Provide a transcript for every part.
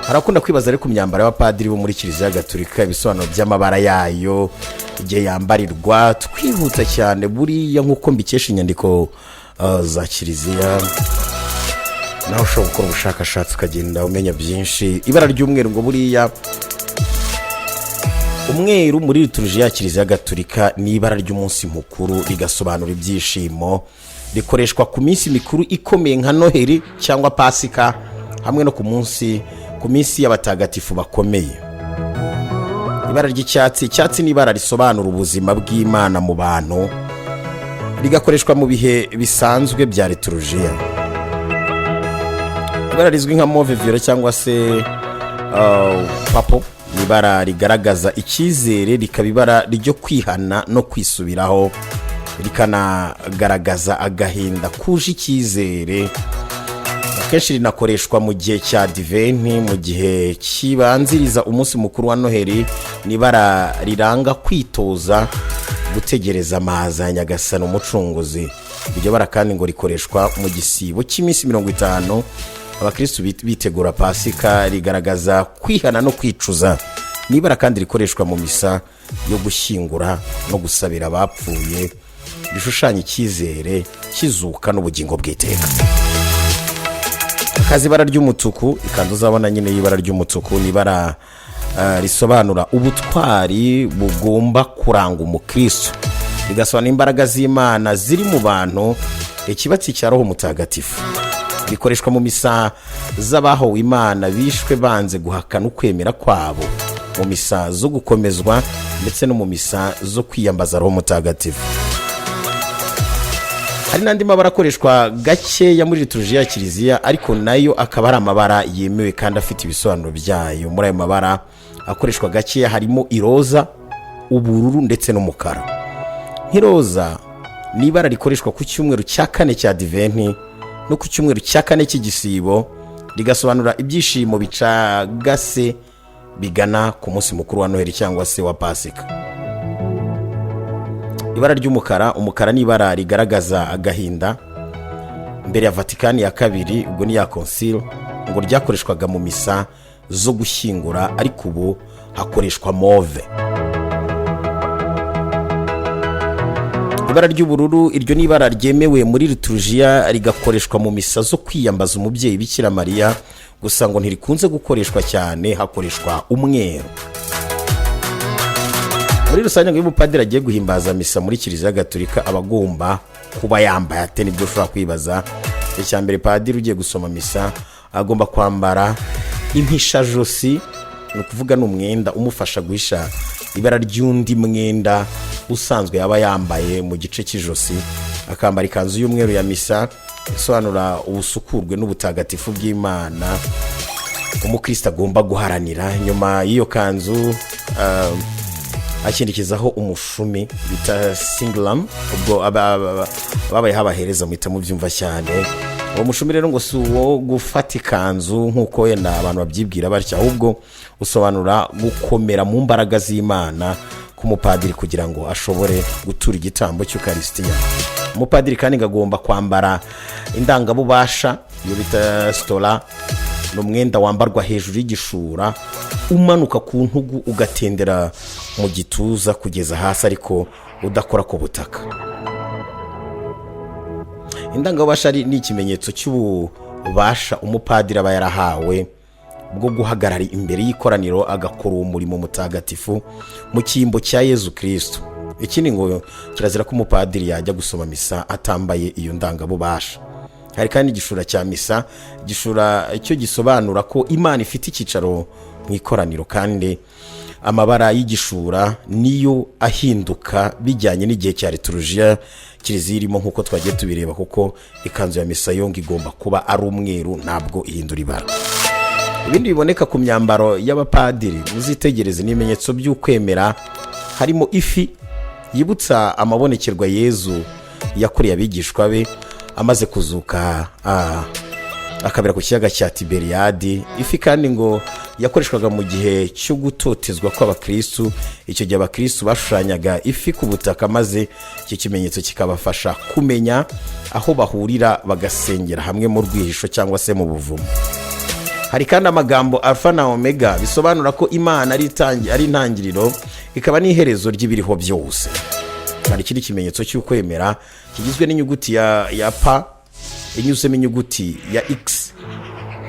harakunda kwibaza ariko imyambaro y'abapadiri bo muri Kiliziya Gatolika ibisobanuro by'amabara yayo igihe yambarirwa, twihuta cyane buriya nk'uko mbikesha inyandiko za Kiliziya, naho ushobora gukora ubushakashatsi ukagenda umenya byinshi. Ibara ry'umweru ngo buriya umweru muri liturujia ya Kiliziya Gatolika ni ibara ry'umunsi mukuru, rigasobanura ibyishimo, rikoreshwa ku minsi mikuru ikomeye nka Noheli cyangwa Pasika, hamwe no ku minsi y'abatagatifu bakomeye. Ibara ry'icyatsi, icyatsi ni ibara risobanura ubuzima bw'Imana mu bantu, rigakoreshwa mu bihe bisanzwe bya liturujia. Ibara rizwi nka mauve violet cyangwa se purple ni ibara rigaragaza icyizere, rikaba ibara ryo kwihana no kwisubiraho, rikanagaragaza agahinda kuje icyizere. Akenshi rinakoreshwa mu gihe cya Adventi, mu gihe kibanziriza umunsi mukuru wa Noheli. Ni ibara riranga kwitoza gutegereza amaza ya Nyagasani Umucunguzi. Iryo bara kandi ngo rikoreshwa mu gisibo cy'iminsi 50 abakristo bitegura Pasika, rigaragaza kwihana no kwicuza. Ni ibara kandi rikoreshwa mu misa yo gushyingura no gusabira abapfuye, rishushanya icyizere kizuka n'ubugingo bw'iteka. Akazi ibara ry'umutuku, ikanzu uzabona nyine y'ibara ry'umutuku ni ibara risobanura ubutwari bugomba kuranga umukristo, rigasobanura imbaraga z'Imana ziri mu bantu, ikibatsi cya Roho Mutagatifu. Rikoreshwa mu misa z'abahowe Imana bishwe banze guhakana ukwemera kwabo, mu misa zo gukomezwa ndetse no mu misa zo kwiyambaza Roho Mutagatifu. Hari n'andi mabara akoreshwa gakeya muri liturujia ya Kiliziya, ariko nayo akaba ari amabara yemewe kandi afite ibisobanuro byayo. Muri ayo mabara akoreshwa gakeya harimo iroza, ubururu ndetse n'umukara. Nk'iroza ni ibara rikoreshwa ku cyumweru cya 4 cya Adventi no ku cyumweru cya 4 cy'igisibo, rigasobanura ibyishimo bicagase bigana ku munsi mukuru wa Noheli cyangwa se wa Pasika. Ibara ry'umukara, umukara ni ibara rigaragaza agahinda. Mbere ya Vatikani ya kabiri, ubwo ni ya Concile, ngo ryakoreshwaga mu misa zo gushyingura, ariko ubu hakoreshwa mauve. Ibara ry'ubururu, iryo ni ibara ryemewe muri liturujia, rigakoreshwa mu misa zo kwiyambaza umubyeyi Bikira Mariya, gusa ngo ntirikunze gukoreshwa cyane, hakoreshwa umweru. Muri rusange ngo iyo umupadiri agiye guhimbaza misa muri Kiliziya Gatolika aba agomba kuba yambaye ate. Nibyo ushobora kwibaza. Icya mbere, padiri ugiye gusoma misa agomba kwambara impishajosi, ni ukuvuga n'umwenda umufasha guhisha ibara ry'undi mwenda usanzwe yaba yambaye mu gice cy'ijosi. Akambara ikanzu y'umweru ya misa isobanura ubusukurwe n'ubutagatifu bw'Imana umukristo agomba guharanira. Nyuma y'iyo kanzu akindikizaho umushumi bita singlam, ubwo ababaye habahereza muhita mubyumva cyane. Uwo mushumi rero ngo si uwo gufata ikanzu nk'uko yenda abantu babyibwira batya, ahubwo usobanura gukomera mu mbaraga z'Imana k'umupadiri kugira ngo ashobore gutura igitambo cy'Ukaristiya. Umupadiri kandi agomba kwambara indangabubasha, iyo bita stola, n'umwenda wambarwa hejuru y'igishura umanuka ku ntugu ugatendera mu gituza kugeza hasi, ariko udakora ku butaka. Indangabubasha ni ikimenyetso cy'ububasha umupadiri aba yarahawe bwo guhagarara imbere y'ikoraniro agakora umurimo mutagatifu mu cyimbo cya Yezu Kristo. Ikindi ngo kirazira ko umupadiri yajya gusoma misa atambaye iyo ndangabubasha. Hari kandi igishura cya misa, igishura cyo gisobanura ko Imana ifite icyicaro mu ikoraniro, kandi amabara y'igishura niyo ahinduka bijyanye n'igihe cya liturujia Kiliziya irimo, nk'uko twagiye tubireba, kuko ikanzu ya misa yonga igomba kuba ari umweru, ntabwo ihindura ibara. Ibindi biboneka ku myambaro y'abapadiri muzitegereze n'ibimenyetso by'ukwemera, harimo ifi yibutsa amabonekerwa Yezu yakoreye abigishwa be amaze kuzuka akabera ku kiyaga cya Tiberiyadi. Ifi kandi ngo yakoreshwaga mu gihe cyo gutotezwa kw'abakristo. Icyo gihe abakristo bashushanyaga ifi ku butaka, maze iki kimenyetso kikabafasha kumenya aho bahurira bagasengera hamwe mu rwihisho cyangwa se mu buvumo. hari kandi amagambo alfa na omega bisobanura ko imana ari intangiriro ikaba n'iherezo ry'ibiriho byose. hari ikindi kimenyetso cy'ukwemera kigizwe n'inyuguti ya p inyuzemo inyuguti ya x,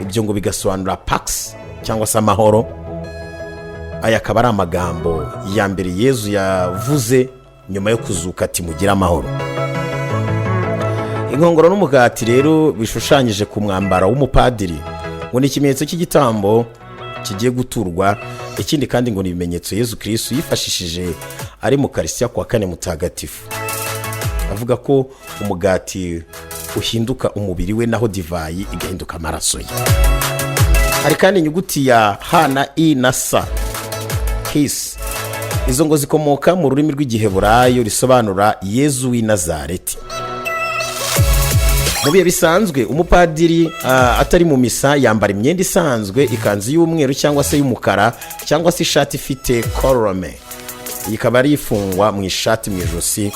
ibyo ngo bigasobanura pax cyangwa se amahoro. aya akaba ari amagambo ya mbere Yezu yavuze nyuma yo kuzuka ati mugire amahoro. inkongoro n'umugati rero bishushanyije ku mwambaro w'umupadiri ngo ni ikimenyetso cy'igitambo kigiye guturwa. ikindi kandi ngo ni ibimenyetso Yezu Kristo yifashishije ari mu Karisitiya kwa kane mutagatifu, avuga ko umugati uhinduka umubiri we naho divayi igahinduka amaraso ye. hari kandi inyuguti ya h na i na s, his. izo ngo zikomoka mu rurimi rw'igiheburayo risobanura Yezu w'i Nazareti. mu bihe bisanzwe umupadiri atari mu misa yambara imyenda isanzwe, ikanzu y'umweru cyangwa se y'umukara cyangwa se ishati ifite korome. iyi ikaba ari ifungwa mu ishati mu ijosi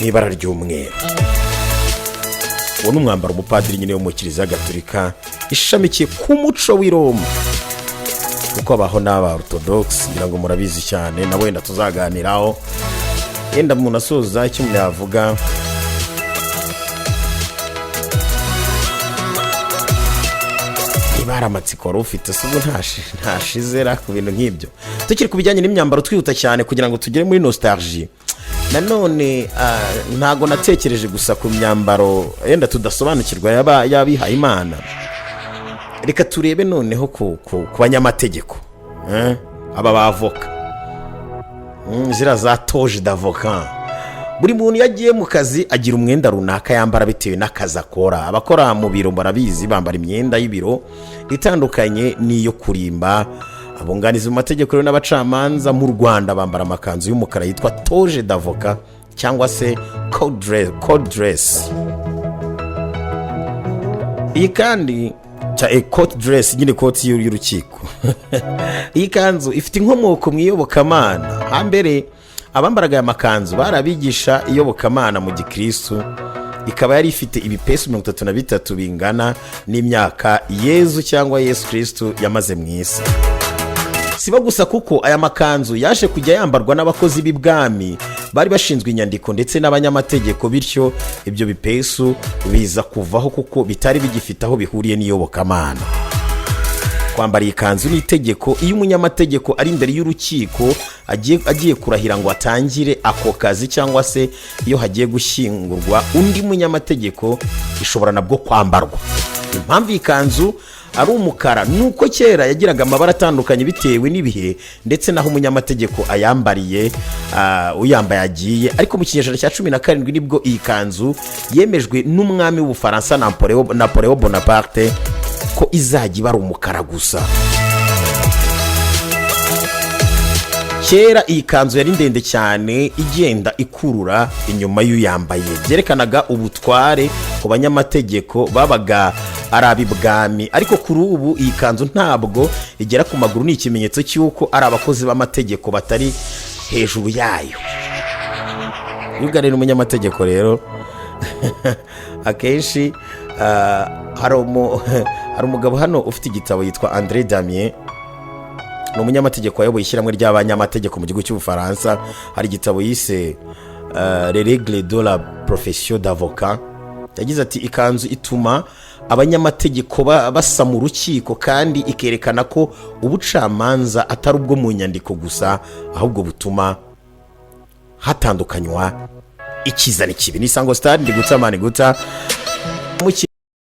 n'ibara ry'umweru. uwo ni umwambaro umupadiri nyine wo mu Kiliziya Gatolika ishamikiye ku muco w'i Roma, kuko abaho n'aba orthodox ngira ngo murabizi cyane, na wenda tuzaganiraho yenda umuntu asoza icyo umuntu yavuga. ibara amatsiko wari ufite se ubu ntashizera ku bintu nk'ibyo. tukiri ku bijyanye n'imyambaro twihuta cyane kugira ngo tugere muri nostalgie. nanone ntago natekereje gusa ku myambaro yenda tudasobanukirwa yabihaye Imana. reka turebe noneho ku banyamategeko, aba bavoka, zira za toge d'avocat. buri muntu yagiye mu kazi agira umwenda runaka yambara bitewe n'akazi akora. abakora mu biro barabizi bambara imyenda y'ibiro itandukanye n'iyo kurimba. abunganizi mu mategeko rero n'abacamanza mu Rwanda bambara amakanzu y'umukara yitwa toge d'avocat cyangwa se code dress. iyi kandi court dress nyine koti y'urukiko. iyi kanzu ifite inkomoko mu iyobokamana. hambere abambaraga aya makanzu barabigisha iyobokamana mu gikristo. ikaba yari ifite ibipesu 33 bingana n'imyaka Yezu cyangwa Yesu Kristo yamaze mu isi. sibo gusa kuko aya makanzu yaje kujya yambarwa n'abakozi b'ibwami bari bashinzwe inyandiko ndetse n'abanyamategeko, bityo ibyo bipesu biza kuvaho kuko bitari bigifite aho bihuriye n'iyobokamana. kwambara iyi kanzu ni itegeko iyo umunyamategeko ari imbere y'urukiko agiye kurahira ngo atangire ako kazi, cyangwa se iyo hagiye gushyingurwa undi munyamategeko ishobora nabwo kwambarwa. impamvu iyi kanzu ari umukara nuko kera yagiraga amabara atandukanye bitewe n'ibihe ndetse naho umunyamategeko ayambariye uyambaye agiye. ariko mu kinyejana cya 17 nibwo iyi kanzu yemejwe n'umwami w'Ubufaransa Napoleon Bonaparte ko izajya ibara umukara gusa. kera iyi kanzu yari ndende cyane igenda ikurura inyuma y'uyambaye, byerekanaga ubutware ku banyamategeko babaga ari ab'ibwami. ariko kuri ubu iyi kanzu ntabwo igera ku maguru, ni ikimenyetso cy'uko ari abakozi b'amategeko batari hejuru yayo. iyo uganira n'umunyamategeko rero akenshi hari umugabo hano ufite igitabo yitwa André Damien, ni umunyamategeko wayoboye ishyirahamwe ry'abanyamategeko mu gihugu cy'Ubufaransa. hari igitabo yise Les règles de la profession d'avocat. yagize ati ikanzu ituma abanyamategeko basa mu rukiko kandi ikerekana ko ubucamanza atari ubwo mu nyandiko gusa, ahubwo butuma hatandukanywa icyiza n'ikibi. ni Isango Star, ndi guta mani guta mu